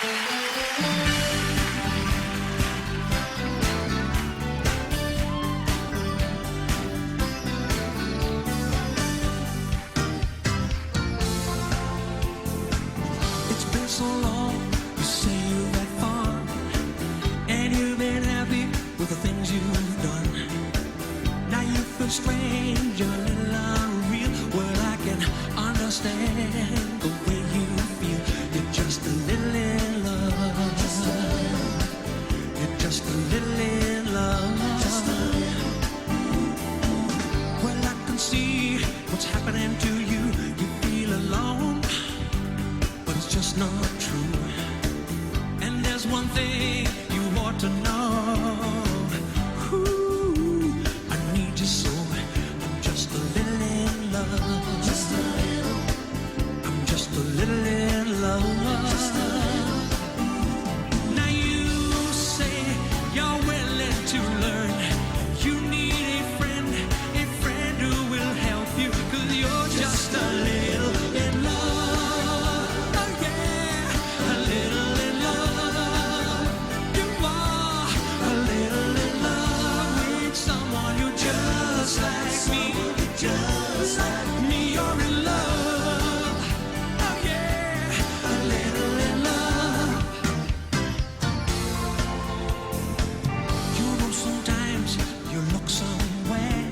It's been so long, you say you've had fun, and you've been happy with the things you've done. Now you feel strange, you're a little unreal. Well, I can understand the way you feel. You're just a little in love. You're just a little in love. Well, I can see what's happening to you. You feel alone, but it's just not true. And there's one thing you ought to know. Ooh, I need you so. I'm just a little in love. Just a little. I'm just a little in love. Just a little. Now you say you're willing to learn. You need a friend who will help you. 'Cause you're just a little in love. Oh yeah, a little in love. You are a little in love with someone who just like me. Just like me, you're in love. Oh yeah, a little in love. You know sometimes you look somewhere.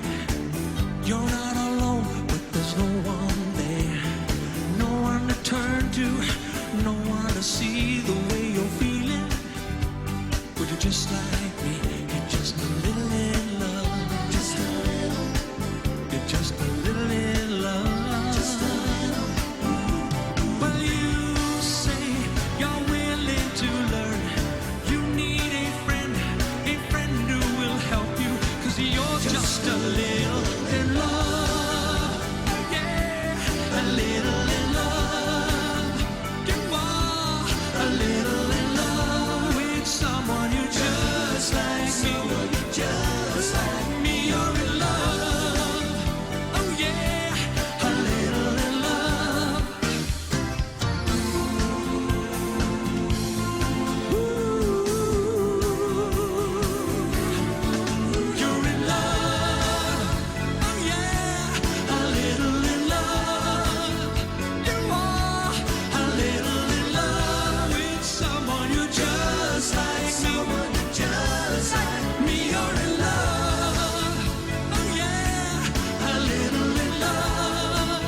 You're not alone, but there's no one there. No one to turn to, no one to see the way you're feeling. But you're just like me, you're just a little in love. Just a little. You're just a little in love. Just a little. Well, you say you're willing to learn. You need a friend who will help you. 'Cause you're just a little in love. Yeah, a little in love. You are a little in love with someone who just like me. Just like me, you're in love. Oh yeah, a little in love. You're in love. Oh yeah, a little in love. You are a little in love with someone who just like me. Just like me, you're in love. Oh yeah, a little in love.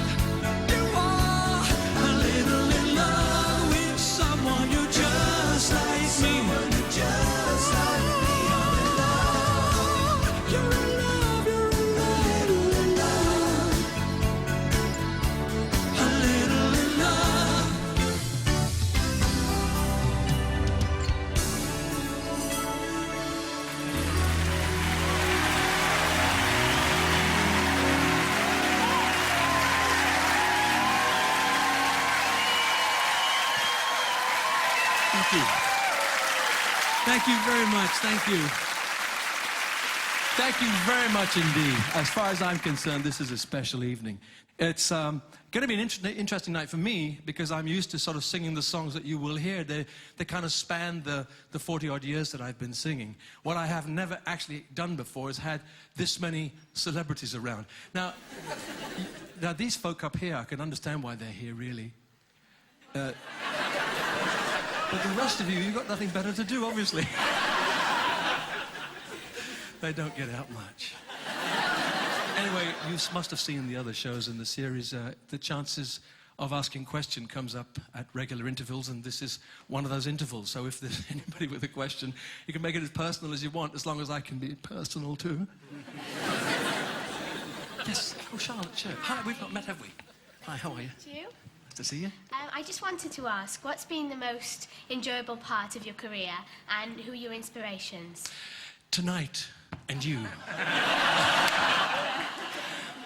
You are a little in love with someone who just like me. Just like me, you're in love. You're in love. You're in love. A little in love. Thank you. Thank you very much. Thank you. Thank you very much indeed. As far as I'm concerned, this is a special evening. It's going to be an interesting night for me because I'm used to sort of singing the songs that you will hear. They kind of span the 40-odd years that I've been singing. What I have never actually done before is had this many celebrities around. Now these folk up here, I can understand why they're here, really. But the rest of you, you've got nothing better to do, obviously. They don't get out much. Anyway, you must have seen the other shows in the series. The chances of asking question comes up at regular intervals, and this is one of those intervals. So if there's anybody with a question, you can make it as personal as you want, as long as I can be personal too. Yes. Oh, Charlotte, sure. Hi, we've not met, have we? Hi, how are you? You? Nice to see you. I just wanted to ask, what's been the most enjoyable part of your career and who are your inspirations? Tonight, and you.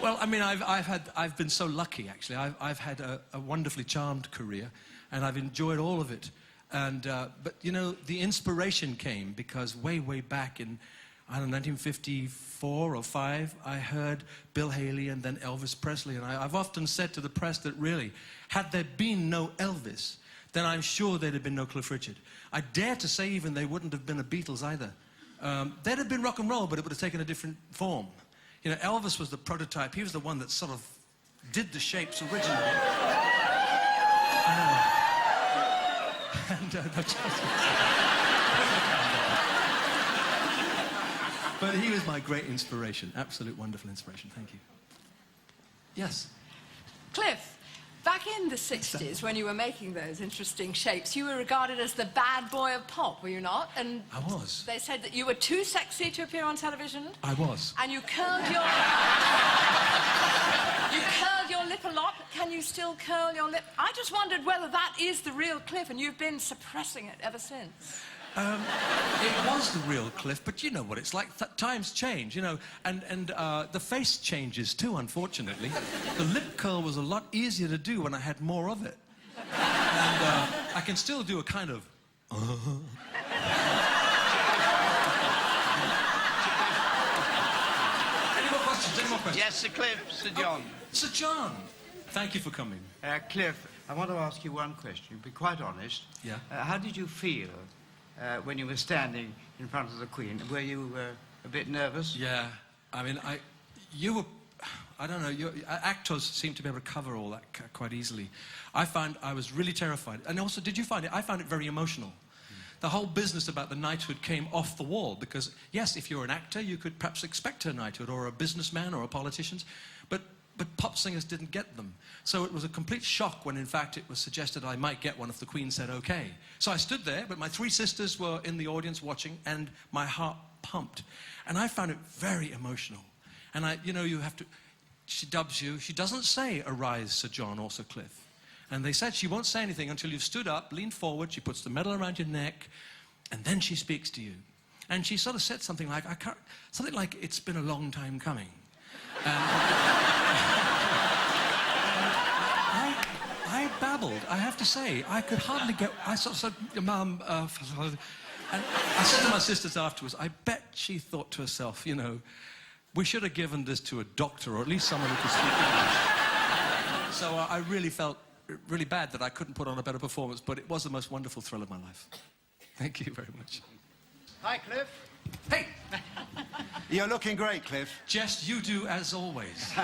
Well, I mean, I've been so lucky, actually. I've had a wonderfully charmed career, and I've enjoyed all of it. And but you know, the inspiration came because way back in, I don't know, 1954 or 5, I heard Bill Haley and then Elvis Presley, and I've often said to the press that really, had there been no Elvis, then I'm sure there'd have been no Cliff Richard. I dare to say even they wouldn't have been the Beatles either. There'd have been rock and roll, but it would have taken a different form. You know, Elvis was the prototype. He was the one that sort of did the shapes originally. But he was my great inspiration. Absolute wonderful inspiration. Thank you. Yes? Cliff, back in the 60s, when you were making those interesting shapes, you were regarded as the bad boy of pop, were you not? And I was. they said that you were too sexy to appear on television. I was. And you curled your... you curled your lip a lot. Can you still curl your lip? I just wondered whether that is the real Cliff, and you've been suppressing it ever since. It was the real Cliff, but you know what it's like. Times change, you know, and the face changes too, unfortunately. The lip curl was a lot easier to do when I had more of it. And I can still do a kind of... Any more questions? Any more questions? Yes, Sir Cliff, Sir John. Sir John, thank you for coming. Cliff, I want to ask you one question. Be quite honest. Yeah. How did you feel when you were standing in front of the Queen? Were you a bit nervous? Yeah, I mean, I don't know, actors seem to be able to cover all that quite easily. I was really terrified. And also, did you find it? I found it very emotional. The whole business about the knighthood came off the wall because, yes, if you're an actor, you could perhaps expect a knighthood, or a businessman, or a politician, but pop singers didn't get them. So it was a complete shock when, in fact, it was suggested I might get one if the Queen said okay. So I stood there, but my 3 sisters were in the audience watching, and my heart pumped. And I found it very emotional. And you know, you have to... She dubs you. She doesn't say, "Arise, Sir John," or "Sir Cliff." And they said she won't say anything until you've stood up, leaned forward, she puts the medal around your neck, and then she speaks to you. And she sort of said something like, something like, "It's been a long time coming." I babbled, I have to say. I could hardly get... I sort of said, "Mum..." and I said to my sisters afterwards, I bet she thought to herself, you know, we should have given this to a doctor, or at least someone who could speak English. So I really felt really bad that I couldn't put on a better performance, but it was the most wonderful thrill of my life. Thank you very much. Hi, Cliff. Hey! You're looking great, Cliff. Jess, you do as always.